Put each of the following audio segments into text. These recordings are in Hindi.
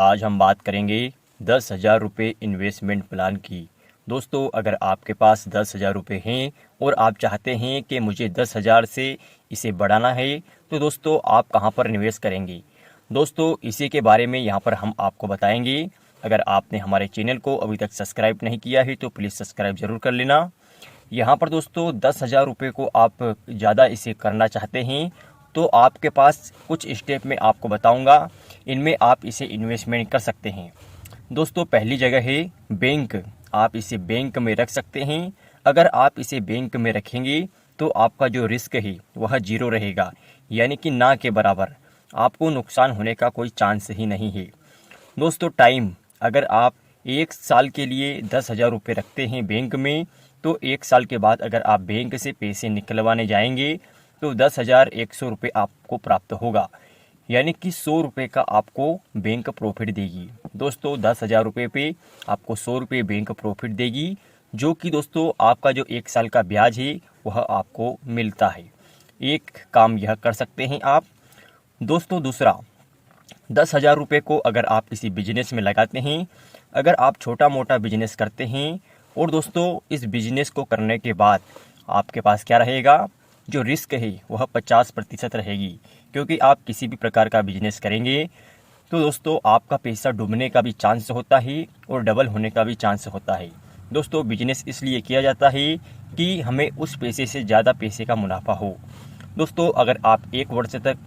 आज हम बात करेंगे 10,000 रुपये इन्वेस्टमेंट प्लान की। दोस्तों, अगर आपके पास 10,000 रुपये हैं और आप चाहते हैं कि मुझे 10,000 से इसे बढ़ाना है, तो दोस्तों आप कहां पर निवेश करेंगे? दोस्तों, इसी के बारे में यहां पर हम आपको बताएंगे। अगर आपने हमारे चैनल को अभी तक सब्सक्राइब नहीं किया है तो प्लीज़ सब्सक्राइब ज़रूर कर लेना। यहाँ पर दोस्तों 10,000 रुपये को आप ज़्यादा इसे करना चाहते हैं तो आपके पास कुछ स्टेप में आपको बताऊंगा, इनमें आप इसे इन्वेस्टमेंट कर सकते हैं। दोस्तों, पहली जगह है बैंक। आप इसे बैंक में रख सकते हैं। अगर आप इसे बैंक में रखेंगे तो आपका जो रिस्क है वह जीरो रहेगा, यानी कि ना के बराबर। आपको नुकसान होने का कोई चांस ही नहीं है। दोस्तों, टाइम, अगर आप 1 साल के लिए 10,000 रुपये रखते हैं बैंक में, तो 1 साल के बाद अगर आप बैंक से पैसे निकलवाने जाएंगे तो 10,100 रुपये आपको प्राप्त होगा, यानी कि 100 रुपये का आपको बैंक प्रॉफिट देगी। दोस्तों, 10,000 रुपये पे आपको 100 रुपये बैंक प्रॉफिट देगी, जो कि दोस्तों आपका जो 1 साल का ब्याज है वह आपको मिलता है। एक काम यह कर सकते हैं आप। दोस्तों, दूसरा, 10,000 रुपये को अगर आप किसी बिजनेस में लगाते हैं, अगर आप छोटा मोटा बिजनेस करते हैं और दोस्तों इस बिजनेस को करने के बाद आपके पास क्या रहेगा, जो रिस्क है वह 50% रहेगी, क्योंकि आप किसी भी प्रकार का बिजनेस करेंगे तो दोस्तों आपका पैसा डूबने का भी चांस होता है और डबल होने का भी चांस होता है। दोस्तों, बिजनेस इसलिए किया जाता है कि हमें उस पैसे से ज़्यादा पैसे का मुनाफा हो। दोस्तों, अगर आप 1 वर्ष तक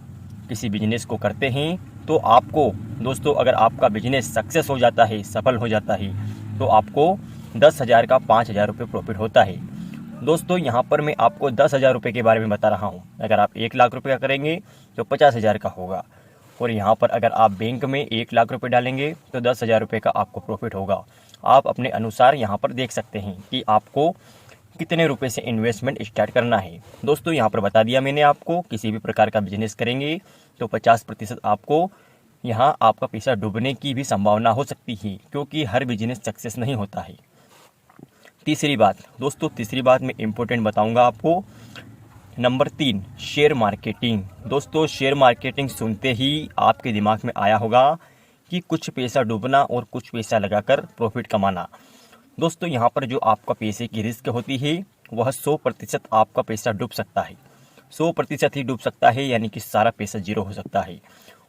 किसी बिजनेस को करते हैं तो आपको, दोस्तों अगर आपका बिजनेस सक्सेस हो जाता है, सफल हो जाता है, तो आपको 10,000 का 5,000 रुपये प्रॉफिट होता है। दोस्तों, यहाँ पर मैं आपको 10,000 रुपये के बारे में बता रहा हूँ। अगर आप 1 लाख रुपये का करेंगे तो 50,000 का होगा, और यहाँ पर अगर आप बैंक में 1 लाख रुपये डालेंगे तो 10,000 रुपये का आपको प्रॉफिट होगा। आप अपने अनुसार यहाँ पर देख सकते हैं कि आपको कितने रुपए से इन्वेस्टमेंट स्टार्ट करना है। दोस्तों, यहाँ पर बता दिया मैंने आपको, किसी भी प्रकार का बिजनेस करेंगे तो 50% आपको, यहाँ आपका पैसा डूबने की भी संभावना हो सकती है, क्योंकि हर बिजनेस सक्सेस नहीं होता है। तीसरी बात, दोस्तों तीसरी बात मैं इम्पोर्टेंट बताऊंगा आपको। Number 3, share marketing. दोस्तों, शेयर मार्केटिंग सुनते ही आपके दिमाग में आया होगा कि कुछ पैसा डूबना और कुछ पैसा लगाकर प्रॉफिट कमाना। दोस्तों, यहाँ पर जो आपका पैसे की रिस्क होती है वह 100% आपका पैसा डूब सकता है। 100% ही डूब सकता है, यानी कि सारा पैसा जीरो हो सकता है,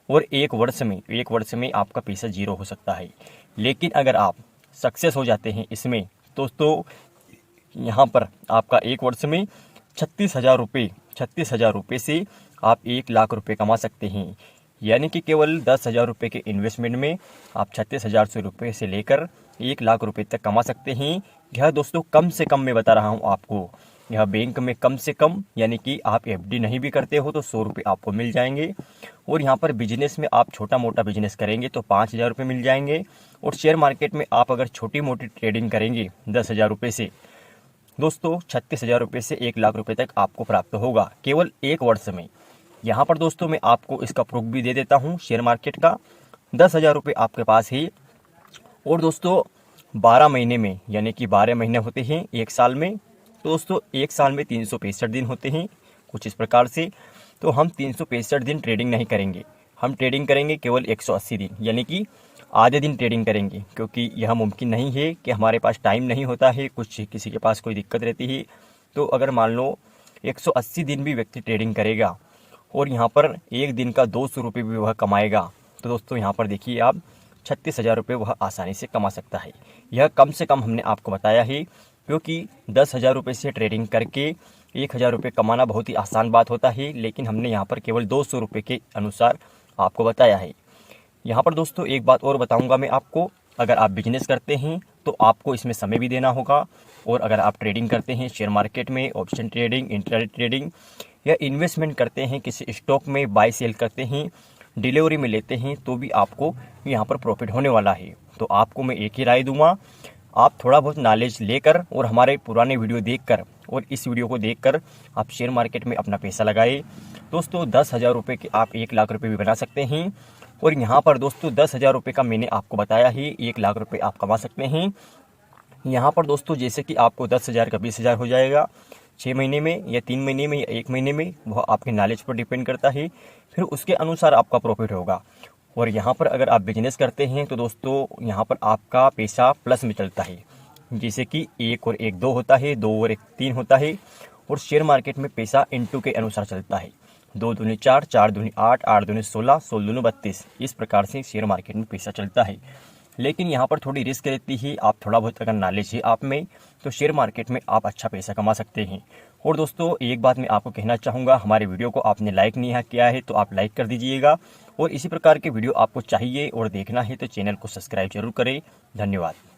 और 1 वर्ष में आपका पैसा जीरो हो सकता है। लेकिन अगर आप सक्सेस हो जाते हैं इसमें, दोस्तों यहाँ पर आपका 1 वर्ष में 36,000 रुपये से आप 1 लाख रुपये कमा सकते हैं। यानी कि केवल 10,000 रुपये के इन्वेस्टमेंट में आप 36,000 रुपये से लेकर 1 लाख रुपये तक कमा सकते हैं। यह दोस्तों कम से कम मैं बता रहा हूँ आपको, यह बैंक में कम से कम, यानी कि आप एफडी नहीं भी करते हो तो 100 रुपये आपको मिल जाएंगे। और यहाँ पर बिजनेस में आप छोटा मोटा बिजनेस करेंगे तो 5,000 रुपये मिल जाएंगे। और शेयर मार्केट में आप अगर छोटी मोटी ट्रेडिंग करेंगे 10,000 रुपये से, दोस्तों 36,000 रुपये से 1 लाख रुपये तक आपको प्राप्त होगा केवल 1 वर्ष में। यहाँ पर दोस्तों मैं आपको इसका प्रूफ भी दे देता हूँ शेयर मार्केट का। 10,000 रुपये आपके पास है, और दोस्तों 12 महीने में, यानी कि 12 महीने होते हैं 1 साल में, तो दोस्तों 1 साल में 365 दिन होते हैं कुछ इस प्रकार से। तो हम 365 दिन ट्रेडिंग नहीं करेंगे, हम ट्रेडिंग करेंगे केवल 180 दिन, यानी कि आधे दिन ट्रेडिंग करेंगे, क्योंकि यह मुमकिन नहीं है कि हमारे पास टाइम नहीं होता है, कुछ किसी के पास कोई दिक्कत रहती है। तो अगर मान लो 180 दिन भी व्यक्ति ट्रेडिंग करेगा और यहाँ पर एक दिन का 200 रुपये भी वह कमाएगा, तो दोस्तों यहाँ पर देखिए आप 36,000 रुपये वह आसानी से कमा सकता है। यह कम से कम हमने आपको बताया है, क्योंकि 10,000 रुपये से ट्रेडिंग करके 1,000 रुपये कमाना बहुत ही आसान बात होता है, लेकिन हमने यहाँ पर केवल 200 रुपये के अनुसार आपको बताया है। यहाँ पर दोस्तों एक बात और बताऊँगा मैं आपको, अगर आप बिजनेस करते हैं तो आपको इसमें समय भी देना होगा, और अगर आप ट्रेडिंग करते हैं शेयर मार्केट में, ऑप्शन ट्रेडिंग, इंट्राडे ट्रेडिंग, या इन्वेस्टमेंट करते हैं किसी स्टॉक में, बाय सेल करते हैं, डिलीवरी में लेते हैं, तो भी आपको यहाँ पर प्रॉफिट होने वाला है। तो आपको मैं एक ही राय दूंगा, आप थोड़ा बहुत नॉलेज लेकर और हमारे पुराने वीडियो देखकर और इस वीडियो को देखकर आप शेयर मार्केट में अपना पैसा लगाए। दोस्तों 10,000 रुपये के आप 1 लाख रुपये भी बना सकते हैं, और यहाँ पर दोस्तों 10,000 रुपये का मैंने आपको बताया ही 1 लाख रुपये आप कमा सकते हैं। यहाँ पर दोस्तों जैसे कि आपको 10,000 का 20,000 हो जाएगा 6 महीने में या 3 महीने में या 1 महीने में, वह आपके नॉलेज पर डिपेंड करता है। फिर उसके अनुसार आपका प्रॉफिट होगा। और यहाँ पर अगर आप बिजनेस करते हैं तो दोस्तों यहाँ पर आपका पैसा प्लस में चलता है, जैसे कि 1 और 1 2 होता है, 2 और 1 3 होता है। और शेयर मार्केट में पैसा इनटू के अनुसार चलता है, 2 दूनी 4, 4 दूनी 8, 8 दूनी 16, 16 दूनी 32। इस प्रकार से शेयर मार्केट में पैसा चलता है। लेकिन यहाँ पर थोड़ी रिस्क रहती है। आप थोड़ा बहुत अगर नॉलेज है आप में, तो शेयर मार्केट में आप अच्छा पैसा कमा सकते हैं। और दोस्तों एक बात मैं आपको कहना चाहूँगा, हमारे वीडियो को आपने लाइक नहीं किया है तो आप लाइक कर दीजिएगा। और इसी प्रकार के वीडियो आपको चाहिए और देखना है तो चैनल को सब्सक्राइब जरूर करें। धन्यवाद।